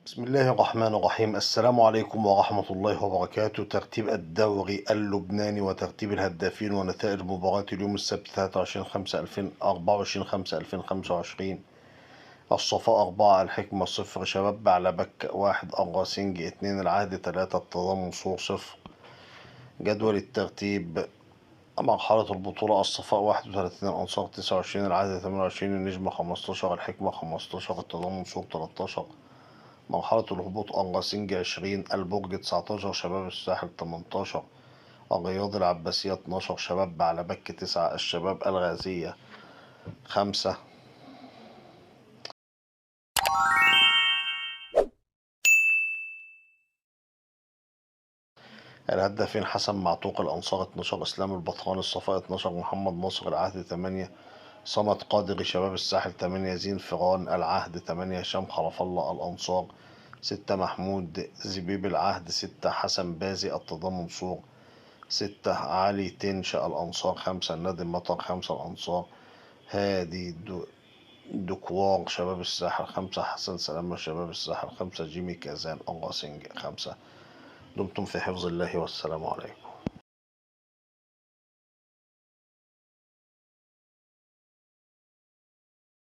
بسم الله الرحمن الرحيم. السلام عليكم ورحمة الله وبركاته. ترتيب الدوري اللبناني وترتيب الهدافين ونتائج مباراة اليوم السبت 23/5/2025. الصفاء 4، الحكمة 0، شباب بعلبك 1، الراسنج 2، العهد 3، التضامن صور 0. جدول الترتيب: مرحلة البطولة: الصفاء 31، الأنصار 29، العهد 28، النجمة 15، الحكمة 15، التضامن صور 13. مرحلة الهبوط: الراسنج 20، البرج 19، شباب الساحل 18، الرياض العباسية 12، شباب بعلبك 9، الشباب الغازية 5. الهدافين: حسن معتوق الأنصار 12، إسلام البطران الصفاء 12، محمد ناصر العهد 8، صمد قادري شباب الساحل 8، زين فران العهد 8، هشام خلف الله الأنصار 6، محمود زبيب العهد 6، حسن بازي التضامن صور 6، علي تنشأ الأنصار 5، نادي مطر 5 الأنصار، هادي دكوار شباب الساحل 5، حسن سلامة شباب الساحل 5، جيمي كازان الراسنج 5. دمتم في حفظ الله والسلام عليكم.